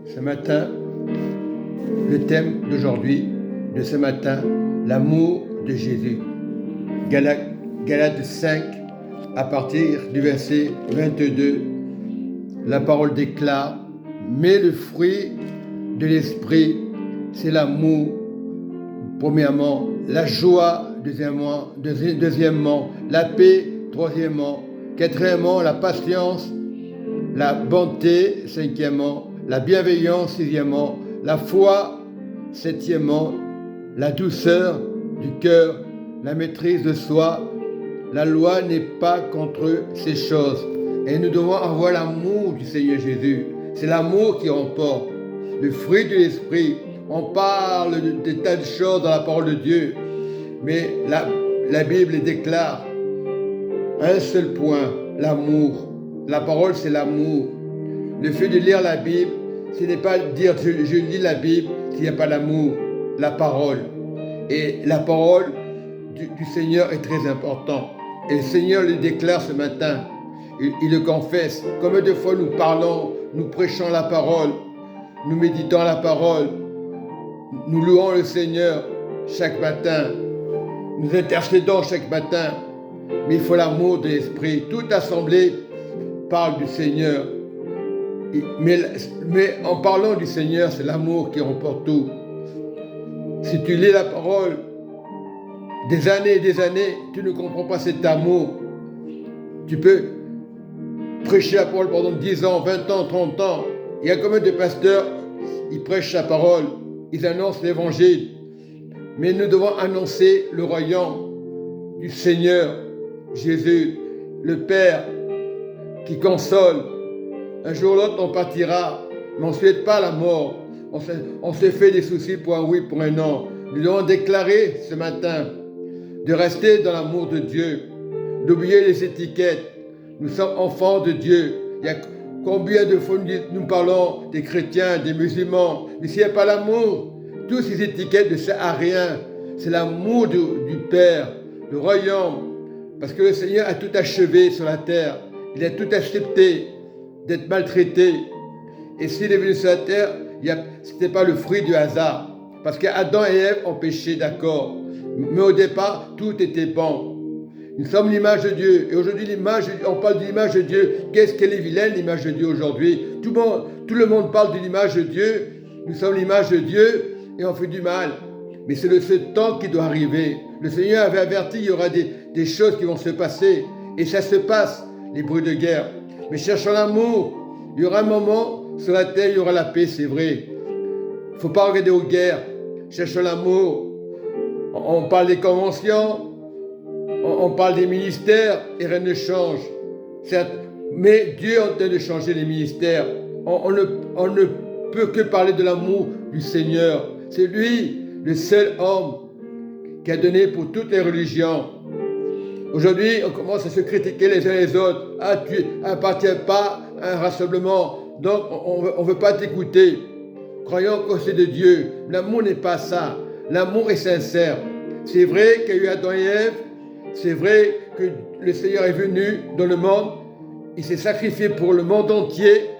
Ce matin, le thème d'aujourd'hui, de ce matin, l'amour de Jésus. Galates 5, à partir du verset 22, la parole déclare: mais le fruit de l'esprit, c'est l'amour, premièrement, la joie, deuxièmement, la paix, troisièmement, quatrièmement, la patience, la bonté, cinquièmement, la bienveillance, sixièmement, la foi, septièmement, la douceur du cœur, la maîtrise de soi. La loi n'est pas contre ces choses. Et nous devons avoir l'amour du Seigneur Jésus. C'est l'amour qui remporte. Le fruit de l'esprit. On parle de tas de choses dans la parole de Dieu. Mais la Bible déclare un seul point, l'amour. La parole, c'est l'amour. Le fait de lire la Bible, ce n'est pas dire je lis la Bible s'il n'y a pas l'amour. La parole. Et la parole du Seigneur est très importante. Et le Seigneur le déclare ce matin. Il le confesse. Combien de fois nous parlons, nous prêchons la parole, nous méditons la parole, nous louons le Seigneur chaque matin, nous intercédons chaque matin. Mais il faut l'amour de l'esprit. Toute assemblée parle du Seigneur. Mais en parlant du Seigneur, c'est l'amour qui remporte tout. Si tu lis la parole des années et des années, tu ne comprends pas cet amour. Tu peux prêcher la parole pendant 10 ans, 20 ans, 30 ans. Il y a combien de pasteurs, ils prêchent la parole, ils annoncent l'évangile. Mais nous devons annoncer le royaume du Seigneur Jésus, le Père qui console. Un jour ou l'autre, on partira, mais on ne souhaite pas la mort. On se fait des soucis pour un oui, pour un non. Nous devons déclarer ce matin de rester dans l'amour de Dieu, d'oublier les étiquettes. Nous sommes enfants de Dieu. Il y a combien de fois nous parlons des chrétiens, des musulmans, mais s'il n'y a pas l'amour, toutes ces étiquettes ne servent à rien. C'est l'amour du Père, le royaume. Parce que le Seigneur a tout achevé sur la terre. Il a tout accepté d'être maltraité. Et s'il est venu sur la terre, ce n'était pas le fruit du hasard. Parce qu'Adam et Ève ont péché, d'accord. Mais au départ, tout était bon. Nous sommes l'image de Dieu. Et aujourd'hui, on parle de l'image de Dieu. Qu'est-ce qu'elle est vilaine, l'image de Dieu aujourd'hui? Tout le monde parle de l'image de Dieu. Nous sommes l'image de Dieu et on fait du mal. Mais c'est ce temps qui doit arriver. Le Seigneur avait averti, il y aura des choses qui vont se passer. Et ça se passe, les bruits de guerre. Mais cherchons l'amour. Il y aura un moment, sur la terre, il y aura la paix, c'est vrai. Il ne faut pas regarder aux guerres. Cherchons l'amour. On parle des conventions, on parle des ministères et rien ne change. Certes, mais Dieu est en train de changer les ministères. On ne peut que parler de l'amour du Seigneur. C'est lui, le seul homme qui a donné pour toutes les religions. Aujourd'hui, on commence à se critiquer les uns les autres. Ah, tu n'appartiens pas à un rassemblement, donc on ne veut pas t'écouter. Croyons que c'est de Dieu. L'amour n'est pas ça. L'amour est sincère. C'est vrai qu'il y a eu Adam et Ève. C'est vrai que le Seigneur est venu dans le monde. Il s'est sacrifié pour le monde entier.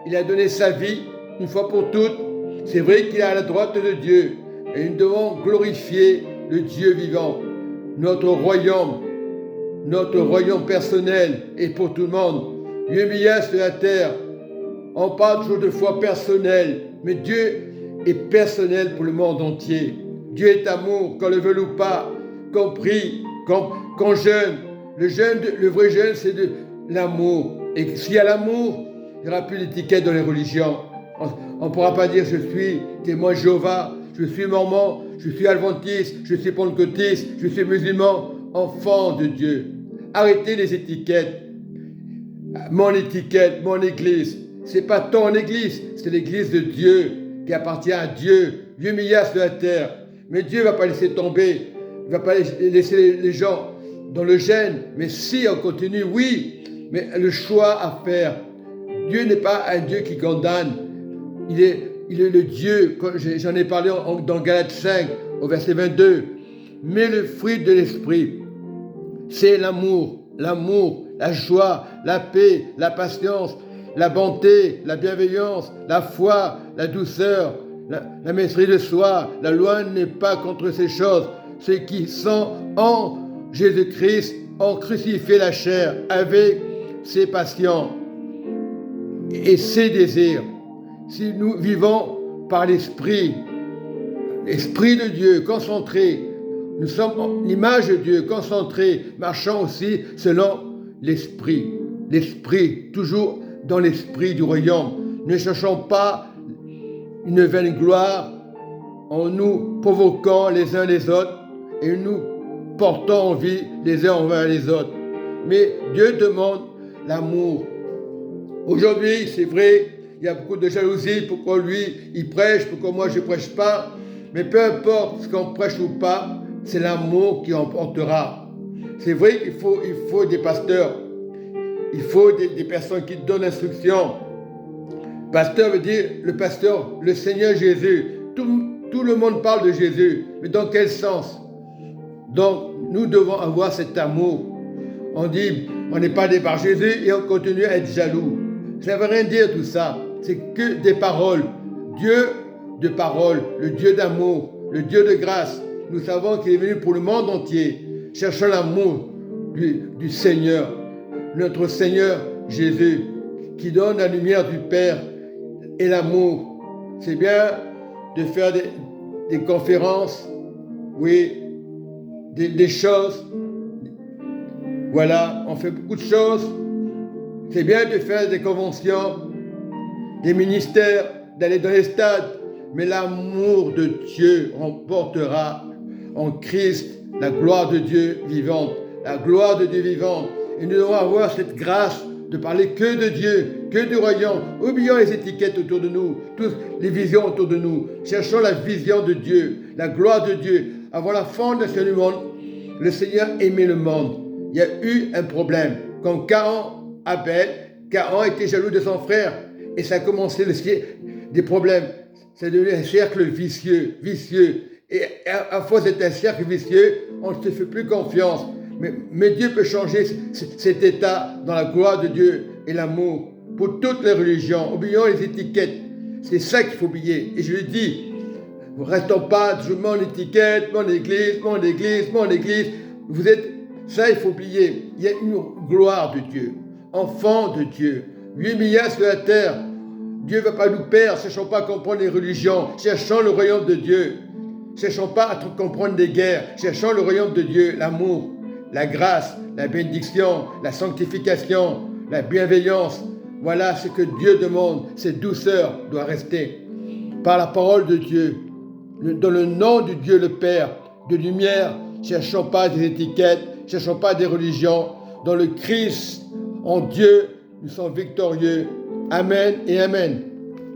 Il a donné sa vie une fois pour toutes. C'est vrai qu'il est à la droite de Dieu. Et nous devons glorifier le Dieu vivant. Notre royaume personnel est pour tout le monde. 8 milliards sur la terre. On parle toujours de foi personnelle. Mais Dieu est personnel pour le monde entier. Dieu est amour, qu'on le veuille ou pas, qu'on prie, qu'on jeûne. Le vrai jeûne, c'est de l'amour. Et s'il y a l'amour, il n'y aura plus d'étiquette dans les religions. On ne pourra pas dire je suis témoin Jéhovah, je suis mormon, je suis adventiste, je suis pentecôtiste, je suis musulman, enfant de Dieu. Arrêtez les étiquettes. Mon étiquette, mon église. Ce n'est pas ton église, c'est l'église de Dieu qui appartient à Dieu. 8 milliards sur la terre. Mais Dieu ne va pas laisser tomber. Il ne va pas laisser les gens dans le gêne. Mais si on continue, oui. Mais le choix à faire. Dieu n'est pas un Dieu qui condamne. Il est le Dieu, j'en ai parlé dans Galates 5, au verset 22. Mais le fruit de l'esprit, c'est l'amour, la joie, la paix, la patience. la bonté, la bienveillance, la foi, la douceur, la maîtrise de soi. La loi n'est pas contre ces choses. Ceux qui sont en Jésus-Christ ont crucifié la chair avec ses passions et ses désirs. Si nous vivons par l'Esprit de Dieu concentré, nous sommes l'image de Dieu concentré, marchant aussi selon l'Esprit. L'Esprit, toujours dans l'Esprit du royaume. Ne cherchons pas une vaine gloire en nous provoquant les uns les autres et nous portant envie les uns envers les autres. Mais Dieu demande l'amour. Aujourd'hui, c'est vrai, il y a beaucoup de jalousie. Pourquoi lui, il prêche, pourquoi moi, je ne prêche pas. Mais peu importe ce qu'on prêche ou pas, c'est l'amour qui emportera. C'est vrai qu'il faut des pasteurs. Il faut des personnes qui donnent l'instruction. Pasteur veut dire le pasteur, le Seigneur Jésus. Tout le monde parle de Jésus. Mais dans quel sens? Donc, nous devons avoir cet amour. On dit, on n'est pas né par Jésus et on continue à être jaloux. Ça ne veut rien dire tout ça. C'est que des paroles. Dieu de paroles, le Dieu d'amour, le Dieu de grâce. Nous savons qu'il est venu pour le monde entier. Cherchons l'amour du Seigneur, notre Seigneur Jésus, qui donne la lumière du Père et l'amour. C'est bien de faire des conférences, oui, des choses. Voilà, on fait beaucoup de choses. C'est bien de faire des conventions, des ministères, d'aller dans les stades. Mais l'amour de Dieu remportera en Christ la gloire de Dieu vivante. La gloire de Dieu vivante. Et nous devons avoir cette grâce de parler que de Dieu, que du royaume. Oublions les étiquettes autour de nous, toutes les visions autour de nous. Cherchons la vision de Dieu, la gloire de Dieu. Avant la fondation du monde, le Seigneur aimait le monde. Il y a eu un problème. Quand Caïn était jaloux de son frère. Et ça a commencé des problèmes. C'est devenu un cercle vicieux. Et à force d'être un cercle vicieux, on ne se fait plus confiance. Mais Dieu peut changer cet état dans la gloire de Dieu et l'amour pour toutes les religions. Oublions les étiquettes. C'est ça qu'il faut oublier. Et je lui dis, ne restons pas toujours mon étiquette, mon église. Vous êtes, ça il faut oublier. Il y a une gloire de Dieu, enfant de Dieu. 8 milliards sur la terre. Dieu ne va pas nous perdre. Cherchons pas à comprendre les religions. Cherchons le royaume de Dieu. Cherchons pas à comprendre des guerres. Cherchons le royaume de Dieu, l'amour, la grâce, la bénédiction, la sanctification, la bienveillance. Voilà ce que Dieu demande. Cette douceur doit rester. Par la parole de Dieu, dans le nom de Dieu le Père, de lumière, cherchons pas des étiquettes, cherchons pas des religions. Dans le Christ, en Dieu, nous sommes victorieux. Amen et Amen.